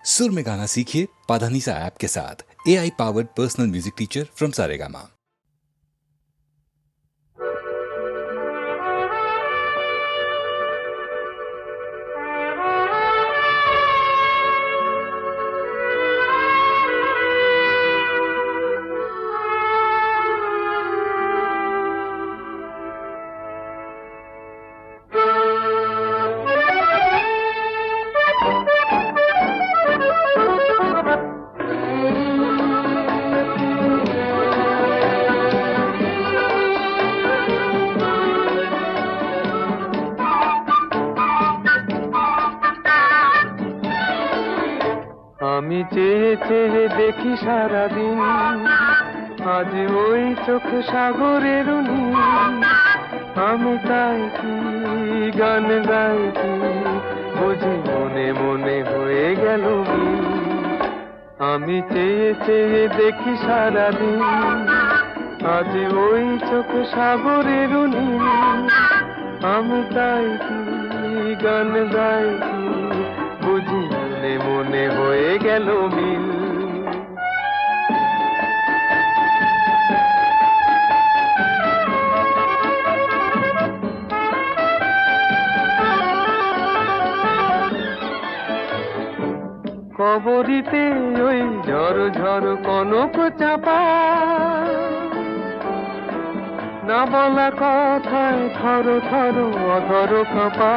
सुर में गाना सीखिए पाधानीसा ऐप के साथ। AI powered personal music teacher from Saregama. আমি চেয়ে চেয়ে দেখি সারাদিন, আজ ওই চোখ সাগরের নীল। আমি তাই কি গান গাই কি বুঝি মনে মনে হয়ে গেল মিল। আমি চেয়ে চেয়ে দেখি সারাদিন, আজ ওই চোখ সাগরের নীল। আমি তাই কি গান গাই কি বুঝি মনে মনে হয়ে গেল মিল। কবরিতে ওই ঝড় ঝড় কনক চাপা, না বলা কথায় থর থর অধর কাঁপা।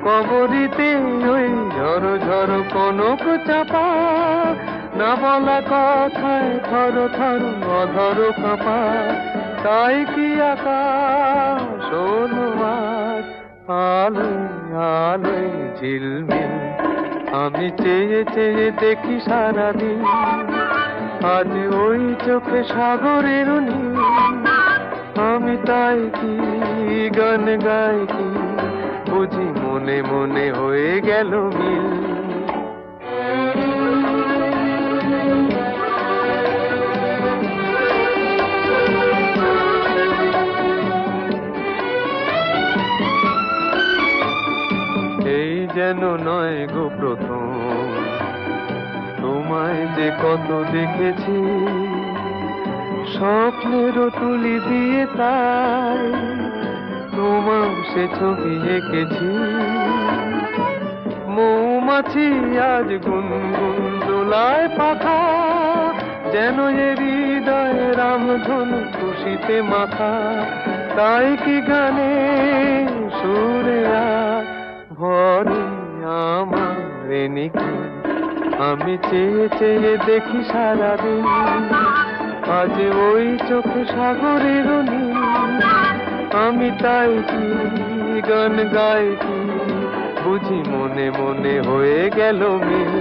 কবরিতে ওই ঝড় ঝড় কনক চাপা, না বলা কথায় থর থর অধর কাঁপা। তাই কি আকাশ হলো আজ আলোয় আলোয় ঝিলমিল। আমি চেয়ে চেয়ে দেখি সারাদিন, আজ ওই চোখে সাগরের নীল। আমি তাই কি গান গাই কি বুঝি মনে মনে হয়ে গেল মিল। এই যেন নয় গো প্রথম, তোমায় যে কত দেখেছি স্বপ্নেরও তুলি দিয়ে, তাই তোমার সে ছবি এঁকেছি। মৌমাছি আজ গুনগুন দোলায় পাখা, যেন এ হৃদয় রামধনু খুশিতে মাখা। তাই কি গানে সুরে আজ ভরে আমার নিকি। আমি চেয়ে চেয়ে দেখি সারাদিন, আজ ওই চোখ সাগরের নীল। আমি তাই কি গান গাই কি বুঝি মনে মনে হয়ে গেল মিল।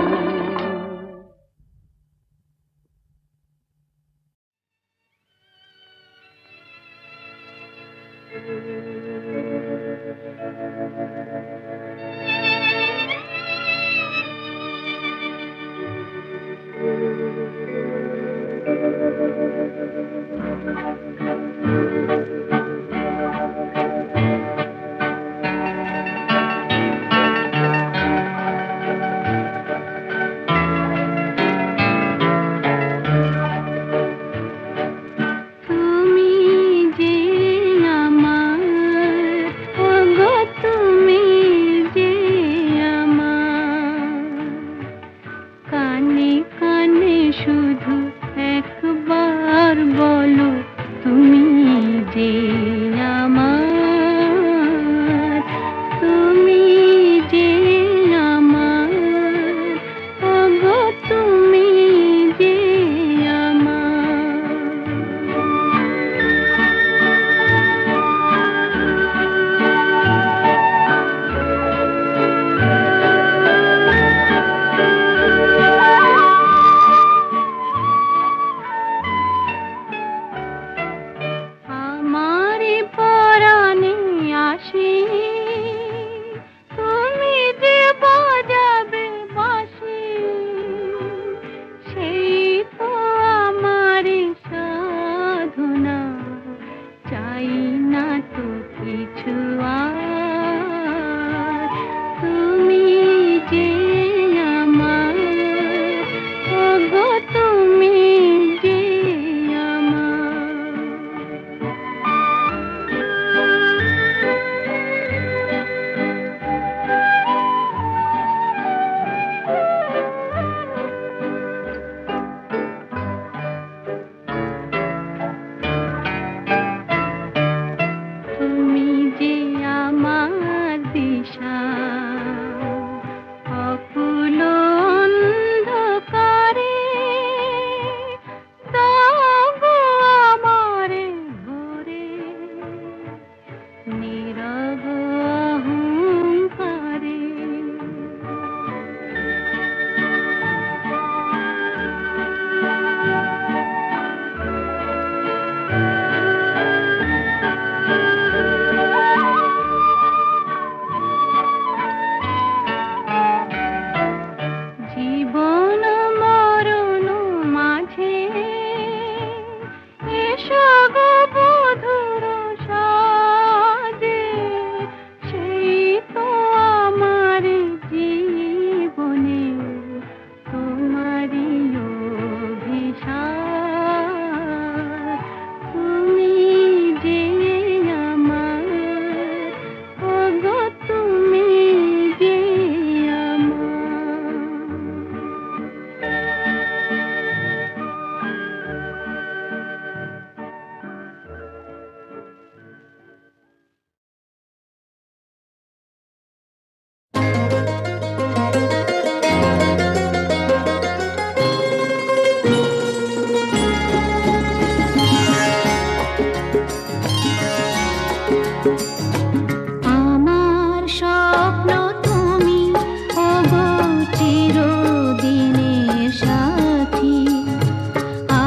চিরদিনের সাথী,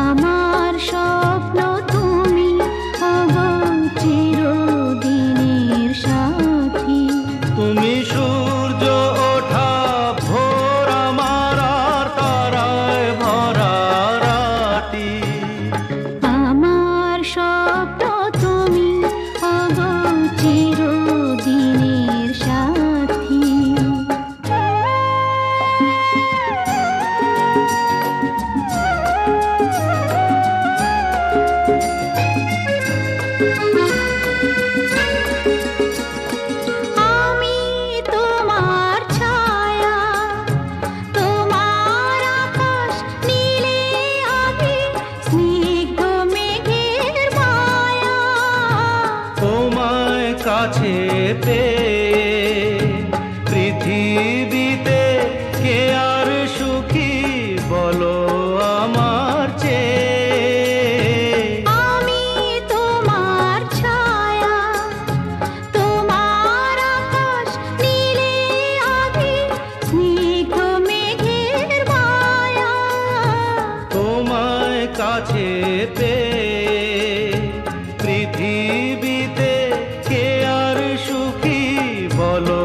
আমার স্বপ্ন তুমি ওগো চিরদিনের সাথী। তুমি সূর্য ওঠা ভোর আমার আর তারায় ভরা রাতি। আমার স্বপ্ন তুমি ওগো চিরদিনের সাথী। আমি তোমার ছায়া, তোমার আকাশ নীলে আভি, স্নিগ্ধ মেঘের মায়া। তোমায় কাছে পেয়ে পৃথিবীতে কে আর সুখী বলো আমার চেয়ে। আমি তোমার ছায়া, তোমার আকাশ নীলে আভি, স্নিগ্ধ মেঘের মায়া। তোমায় কাছে পেয়ে পৃথিবীতে কে আর সুখী বলো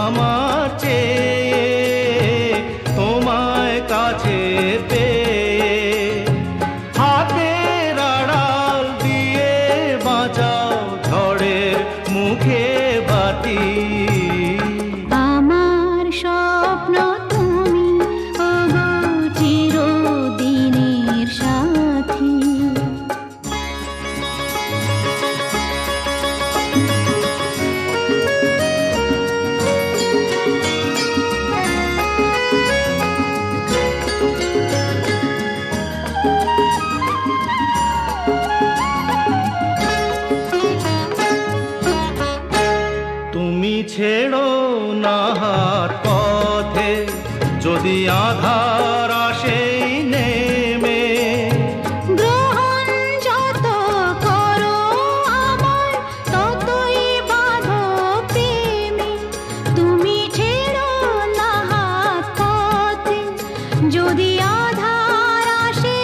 আমার চেয়ে। তোমায় কাছে পেয়ে হাতের আড়াল দিয়ে বাঁচাও ঝড়ের মুখে বাতি। আমার স্বপ্ন তুমি ওগো চিরদিনের সাথী। তুমি ছেড়ো না হাত পথে যদি আধার আসে নেমে। গ্রহণ যত করো আমায় ততই বাঁধো প্রেমে। তুমি ছেড়ো না হাত পথে যদি আধার আসে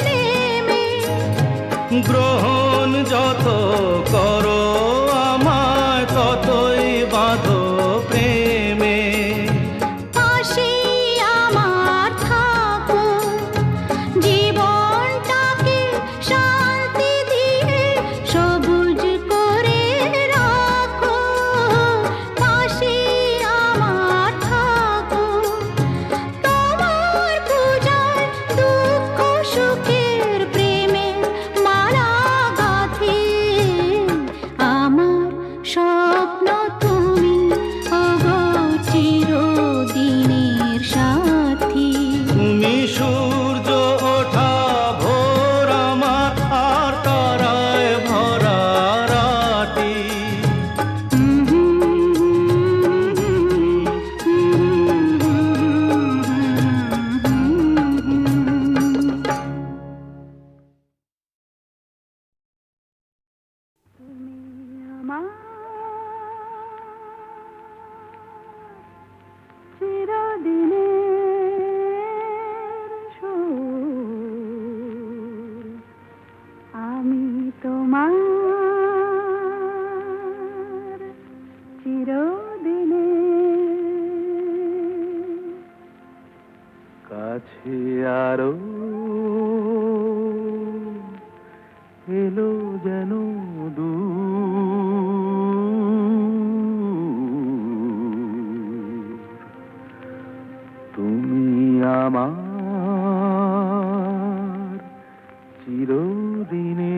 নেমে। গ্রহণ যত করো আমায় ততই বাঁধো প্রেমে। পাশে আমার থাকো, জীবনটাকে শান্তি দিয়ে সবুজ করে রাখো। পাশে আমার থাকো, তোমার পূজায় দুঃখ সুখের প্রেমের মালা গাঁথি। আমার স্বপ্ন তুমি ওগো চিরদিনের সাথী। তুমি সূর্য ওঠা ভোর আমার আর তারায় ভরা রাতি। আমার চিরদিনের সুর, আমি তোমার চিরদিনের কাছে আরো এলো যেন দূর। তুমি আমার চিরদিনের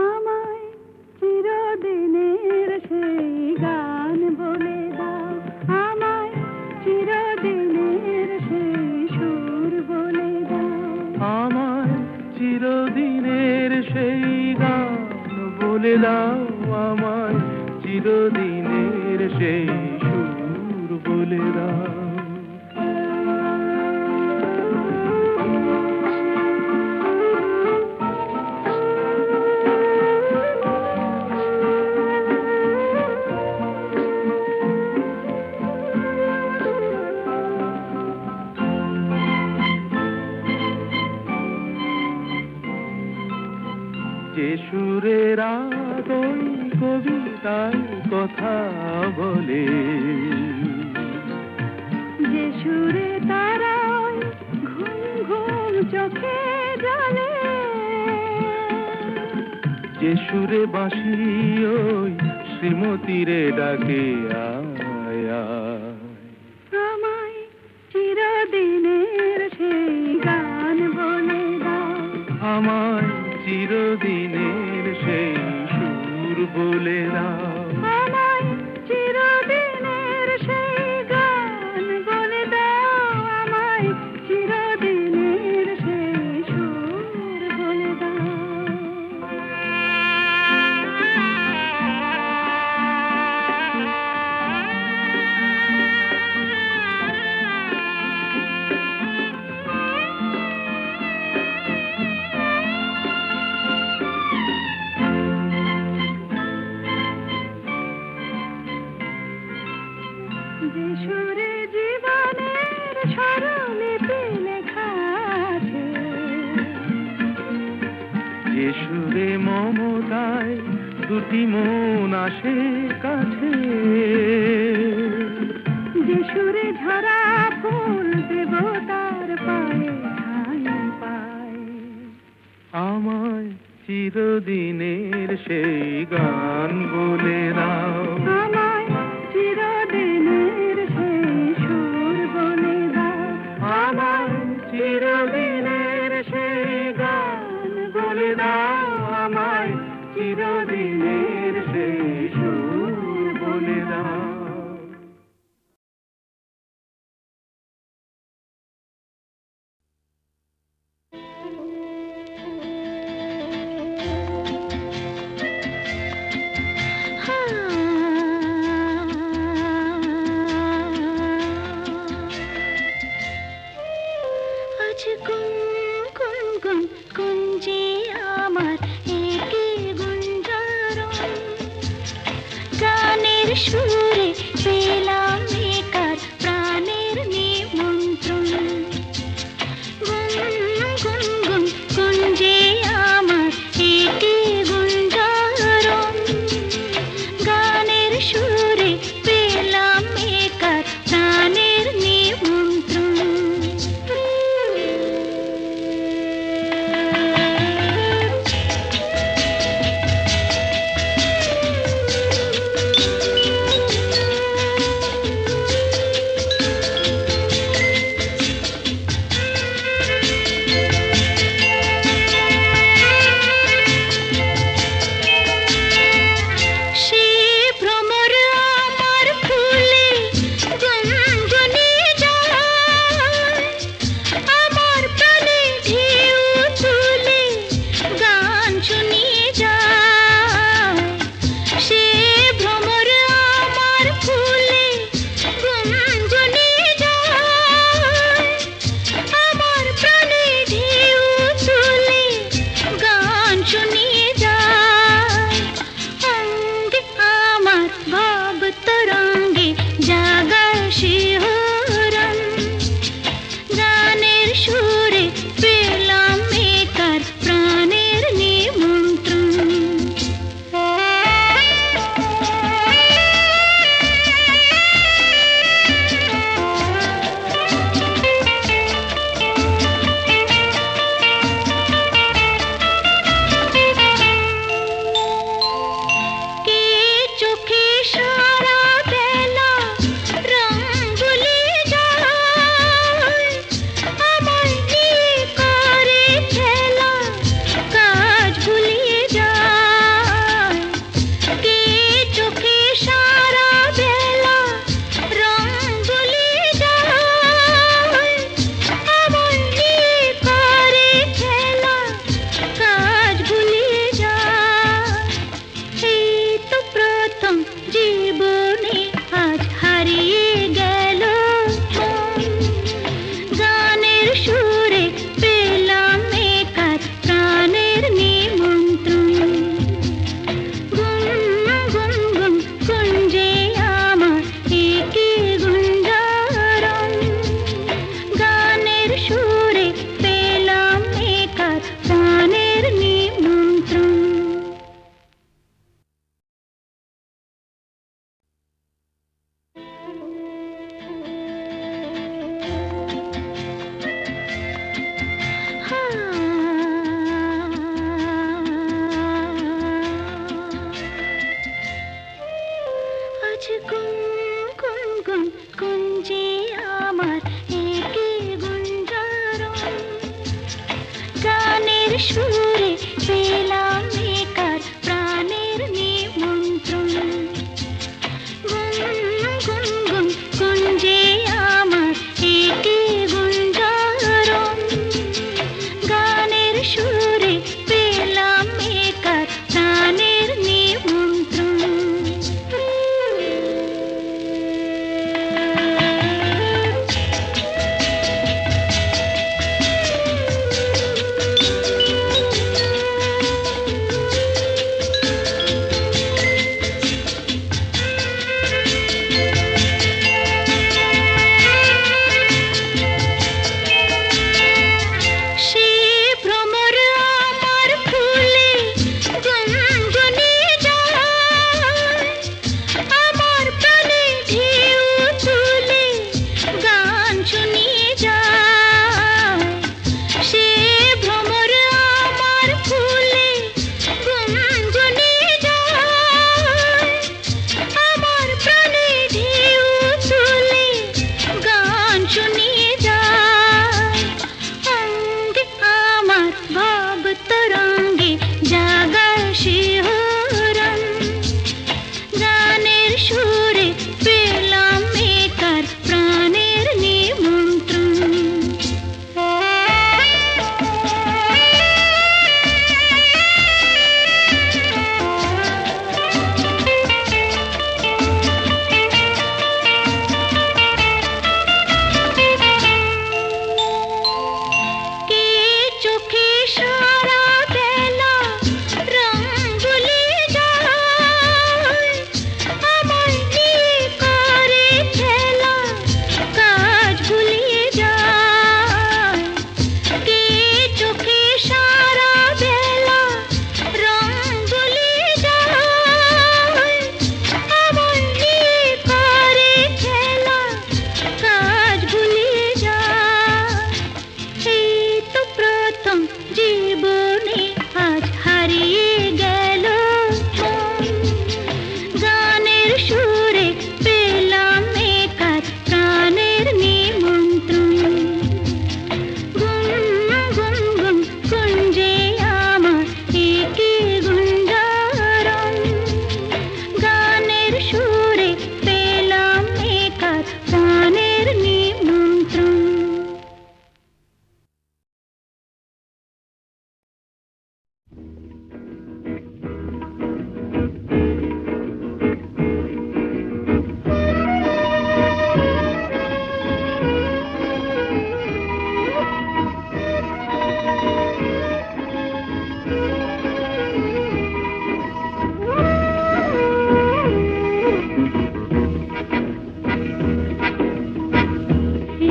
আমায় চিরদিনের সেই গান বলে দাও, আমায় চিরদিনের সেই সুর বলে দাও। আমায় চিরদিনের সেই গান বলে দাও, আমায় চিরদিনের সেই সুর বলে দাও। তাই কথা বলে, যে সুরে তারায় ঘুম ঘুম চোখে জলে, যে সুরে বাঁশি ওই শ্রীমতীরে ডাকে আয় আয়। আমায় চিরদিনের সেই গান বলে দাও, আমায় চিরদিনের সেই সুর বলে দাও, আমায় চিরদিনের সেই গান বলে দাও, আমায় চিরদিনের সেই সুর বলে দাও। যে সুরে জীবনের স্বরলিপি লেখা আছে, যে সুরে মমতায় দুটি মন আসে কাছে, যে সুরে ঝরা ফুল দেবতার পায়ে ঠাঁই পায়, আমায় চিরদিনের সেই গান বলে দাও, আমায় চিরদিনের সেই সুর বলে দাও, আমায় চিরদিনের সেই গান বলে দাও, আমায় চিরদিনের সেই সুর বলে দাও। আজ গুন গুন গুন গুঞ্জে আমার একে গুঞ্জারণ, গানের সুরে পেলাম একার প্রাণের নিমন্ত্রণ। গুন গুন গুন গুঞ্জে আমার একে গুঞ্জারণ, গানের সুরে পেলাম একার প্রাণের নিমন্ত্রণ।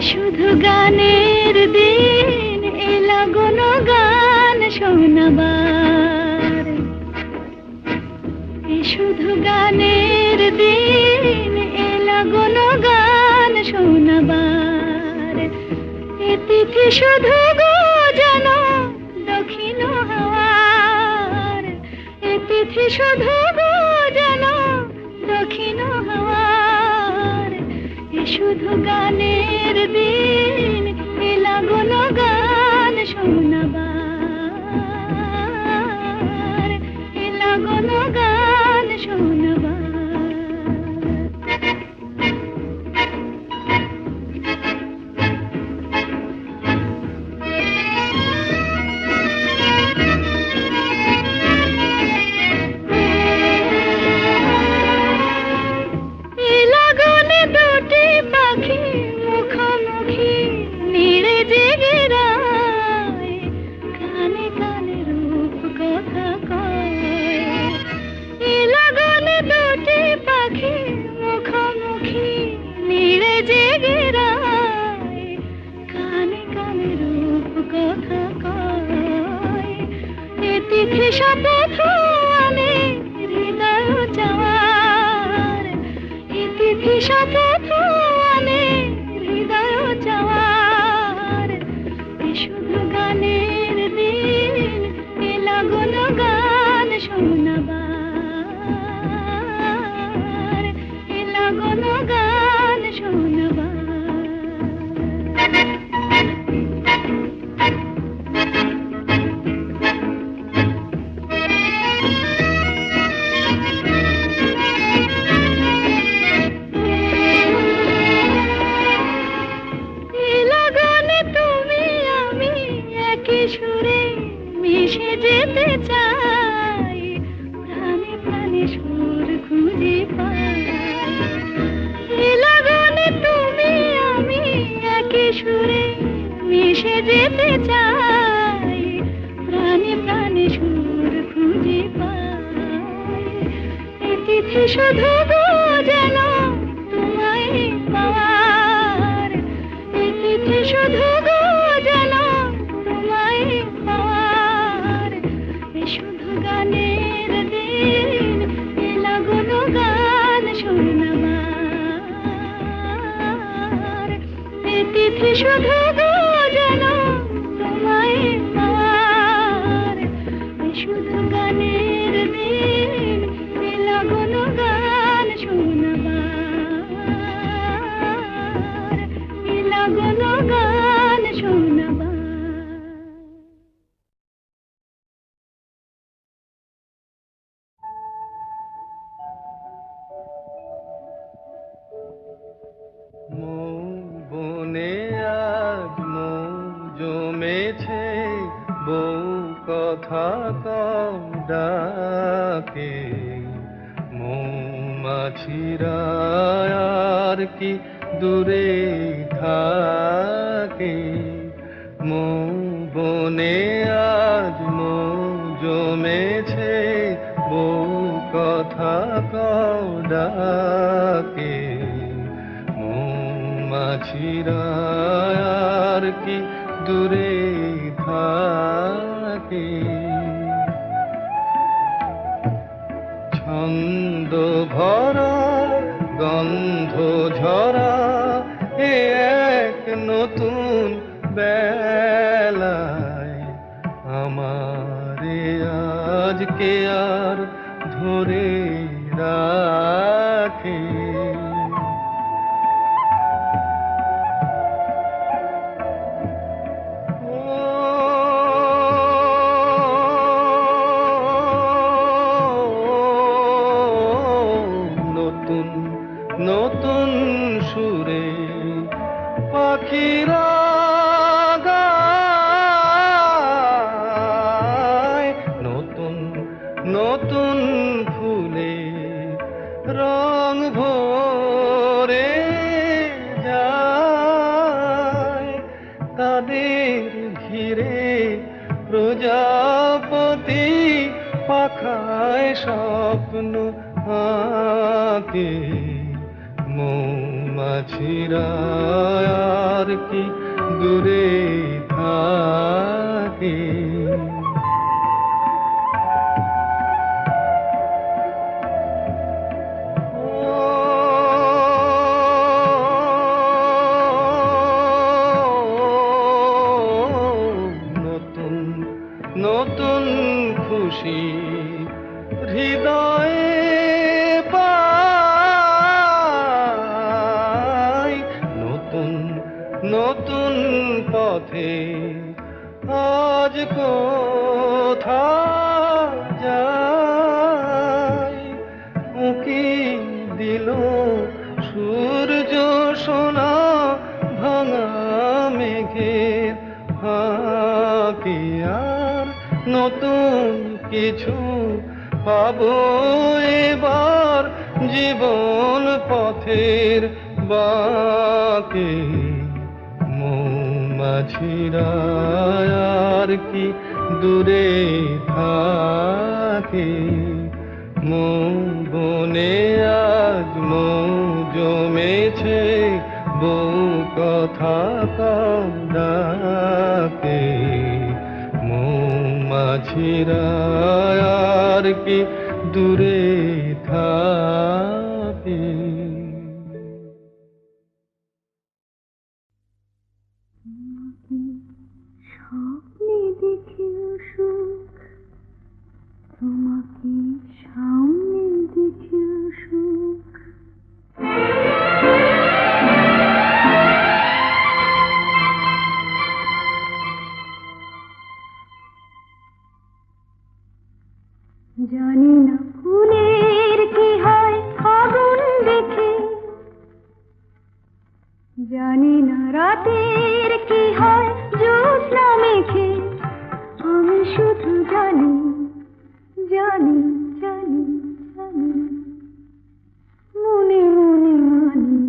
শুধু গানের দিন এলা কোনো গান শোনাবার, শুধু গানের দিন এলা কোনো গান শোনাবার। এ তিথি শুধু গো যেন দক্ষিণ হাওয়ার, এ তিথি শুধু গো যেন দক্ষিণ হাওয়ার। এ শুধু গানের দিন এলা কোনো গান শোনাবার, এলা কোনো গান শোনাবার। শপথ আনে হৃদয় চাওয়ার, ইতিথি শপথ আনে হৃদয় চাওয়ার। এ শুধু গানের দিন এলা কোনো গান শোনাবার, এলা কোনো গান শোনাবার। সুরে মিশে যেতে চাই, প্রাণে প্রাণে সুর খুঁজে পাই। এ লগনে তুমি আমি একই সুরে মিশে যেতে চাই, প্রাণে প্রাণে সুর খুঁজে পাই। এ তিথি শুধু গো যেন তোমায় পাওয়ার, এ তিথি শুধু গো যেন পাওয়ার। শুধু গানের দিন এলা কোনো গান শোনাবার, এ তিথি শুধু গো যেন তোমায় পাওয়ার। শুধু গানের দিন এলা কোনো গান শোনাবার, এলা কোনো গান শোনাবার। বনে আজ মৌ জমেছে, বউ কথা কম ডাকে। মৌমাছিরা আর কি দূরে থাকে, মৌ বনে আজ মৌ জমেছে, বউ কথা কম ডাকে। মৌমাছিরা আর কি দূরে থাকে, ছন্দ ভরা গন্ধ ঝরা এ এক নতুন বেলায়। আমারে আজকে আর ধরে রাখে, নতুন সুরে পাখিরা গায়, নতুন নতুন ফুলে রং ভরে যায়। তাদের ঘিরে প্রজাপতি পাখায় স্বপ্ন আঁকে। মৌমাছি মাঝিরা আর কি দূরে থাকে। নতুন নতুন খুশি হৃদয়ে পাই, নতুন নতুন পথে আজ কোথায় যাই। উঁকি দিল সূর্য সোনা ভাঙা মেঘের ফাঁকে, আর নতুন কিছু পাবো এবার জীবন পথের বাঁকে। মৌমাছিরা আর কি দূরে থাকে, মৌ বনে আজ মৌ জমেছে, বউ কথা কম ডাকে। মৌমাছিরা আর কি দূরে থাকে। স্বপ্নে দেখেও সুখ, তোমাকে সামনে দেখেও সুখ। জানি না ফুলের কি হয় আগুন দেখে, জানি না রাতের কি হয় জ্যোৎস্না মেখে। আমি শুধু জানি জানি জানি জানি, মনে মনে মানি,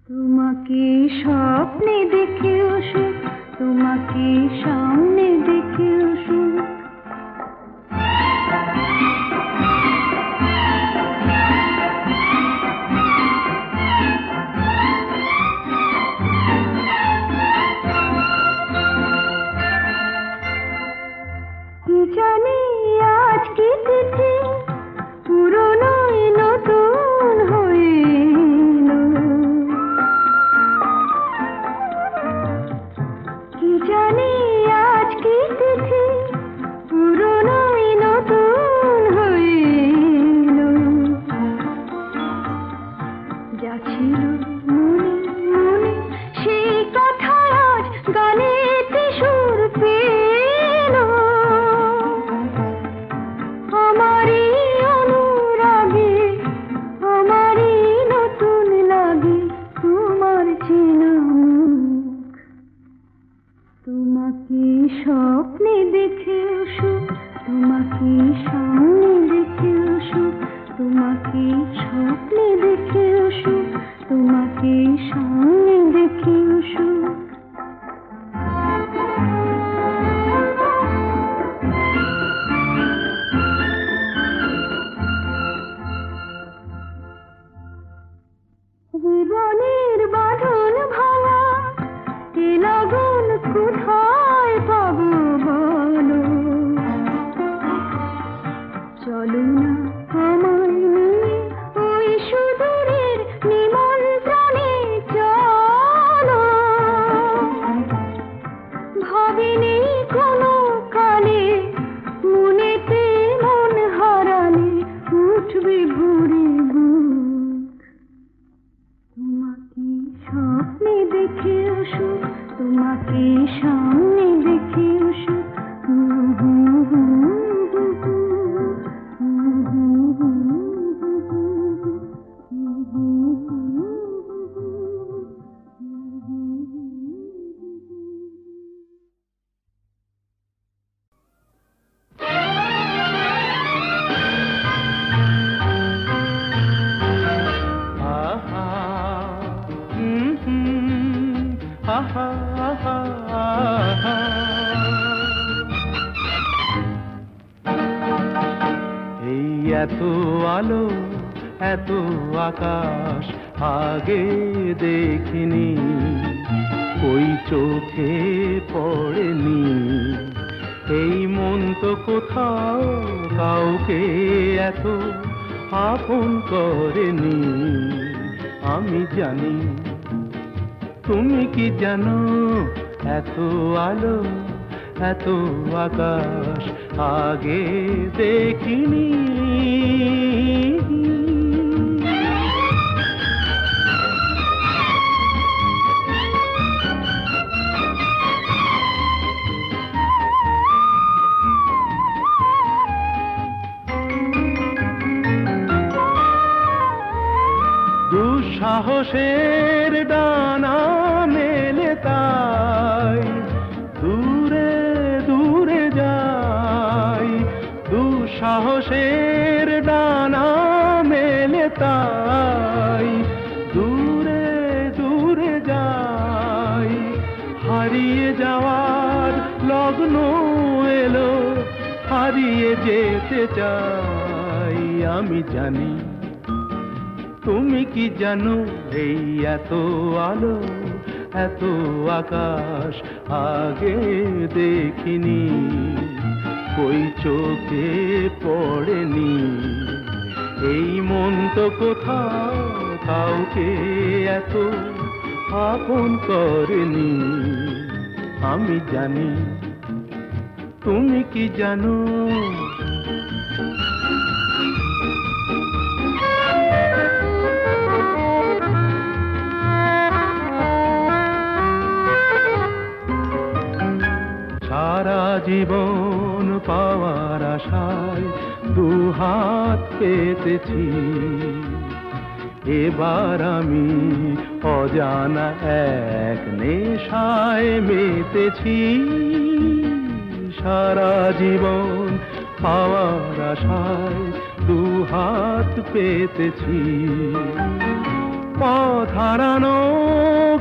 তোমাকে স্বপ্নে দেখেও সুখ, তোমাকে সামনে দেখেও সুখ। জানি আজ কি তিথি, পুরনো নতুন হয়ে এলো। কি জানি আজ কি তিথি, পুরনো নতুন হয়ে এলো। যা ছিল মনে মনে সেই কথা আজ গানেতে সুর পেল। আমারই অনুরাগে আমারই নতুন লাগে তোমার চেনা মুখ। তোমাকে স্বপ্নে দেখেও সুখ, তোমাকে সামনে দেখেও সুখ, তোমাকে স্বপ্নে দেখেও সুখ, তোমাকে সামনে দেখেও সুখ। জীবনের বাঁধন ভাঙা এ লগন কোথায় পাবো বলো। চলো না আমায় নিয়ে ওই সুদূরের নিমন্ত্রণে চলো। ভাবিনি কোনো কালে মনেতে মন হারালে উঠবে ভরে বুক। তোমাকে স্বপ্নে দেখেও সুখ, তোমাকে সামনে দেখেও সুখ। এই এত আলো এত আকাশ আগে দেখিনি, ওই চোখে পড়েনি। এই মন তো কোথাও কাউকে এত আপন করেনি। আমি জানি, তুমি কি জানো, এত আলো এত আকাশ আগে দেখিনি। দুঃসাহসের ডানা মেলে তাই দূরে দূরে যাই। দুঃসাহসের ডানা মেলে তাই দূরে দূরে যাই। হারিয়ে যাওয়ার লগ্ন এলো, হারিয়ে যেতে চাই। আমি জানি, তুমি কি জানো, এই এত আলো এত আকাশ আগে দেখিনি, ওই চোখে পড়েনি। এই মন তো কোথাও কাউকে এত আপন করেনি। আমি জানি, তুমি কি জানো। সারা জীবন পাওয়ার আশায় দুহাত পেতেছি, এবার আমি অজানা এক নেশায় মেতেছি। সারা জীবন পাওয়ার আশায় দুহাত পেতেছি, পথ হারানো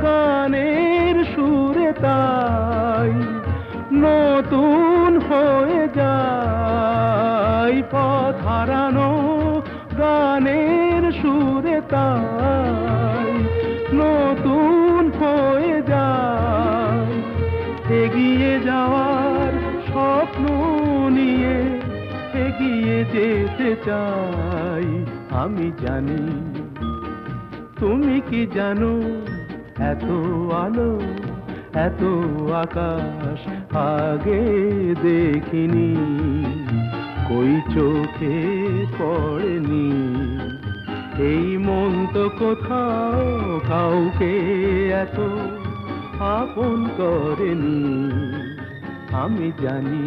গানের সুরে তাই নতুন হয়ে যায়। পথ হারানো গানের সুরে তাই নতুন হয়ে যায়। এগিয়ে যাওয়ার স্বপ্ন নিয়ে এগিয়ে যেতে চাই। আমি জানি, তুমি কি জানো, এত আলো এত আকাশ আগে দেখিনি, কই চোখে পড়েনি। এই মন তো কোথাও কাউকে এত আপন করেনি। আমি জানি,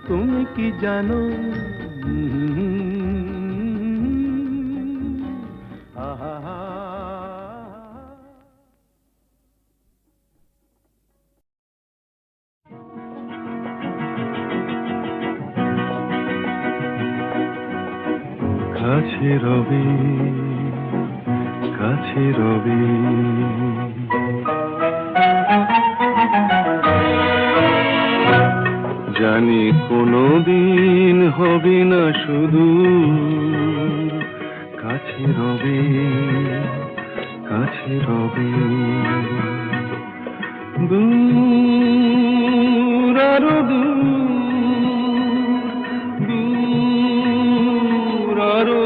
তুমি কি জানো। আহা কাছে রবি কাছে রবি, জানি কোনোদিন হবে না শুধু কাছে রবি কাছে রবি। দূর আরো দূর আরো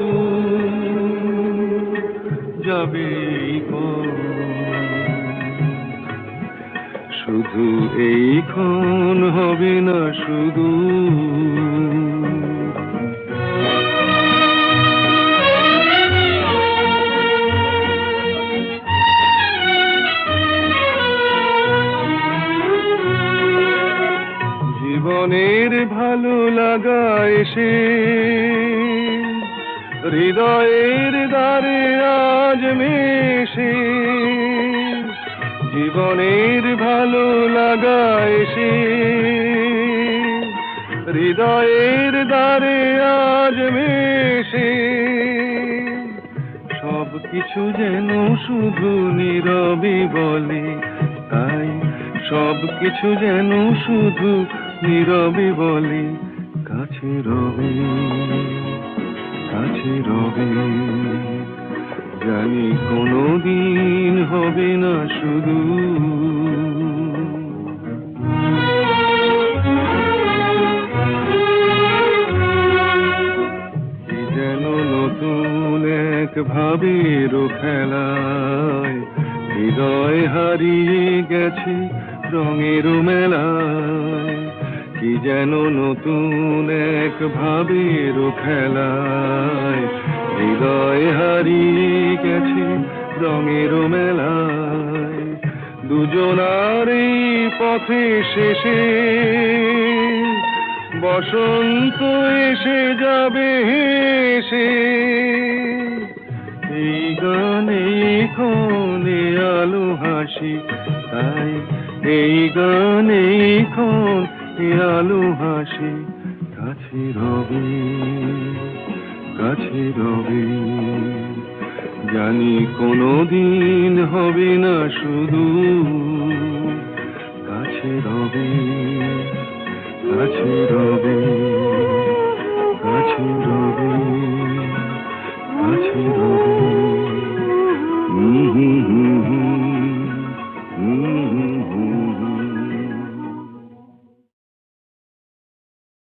দূর যাবে শুধু এইক্ষণ হবে না শুধু। জীবনের ভালো লাগা এসে হৃদয়ের দ্বারে আজ মেশে। জীবনের ভালো লাগা এসে হৃদয়ের দ্বারে আজ মেশে। সব কিছু যেন শুধু নীরবে বলে, তাই সব কিছু যেন শুধু নীরবে বলে কাছে রবি কাছে রবি জানি কোনোদিন হবে না শুধু। কি যেন নতুন এক ভাবের খেলায় হৃদয় হারিয়ে গেছে রঙের মেলায়। কি যেন নতুন এক ভাবের খেলায় হৃদয় হারিয়ে গেছে রঙের মেলায়। দুজনার এই পথে শেষে বসন্ত এসে যাবে হেসে। এই গানে ক্ষণে আলো হাসি, তাই এই গানে ক্ষণে আলো হাসি। কাছে রবে কাছে রবে, জানি কোনোদিন হবে না শুধু। কাছে রবে কাছে রবে কাছে রবে কাছে রবে।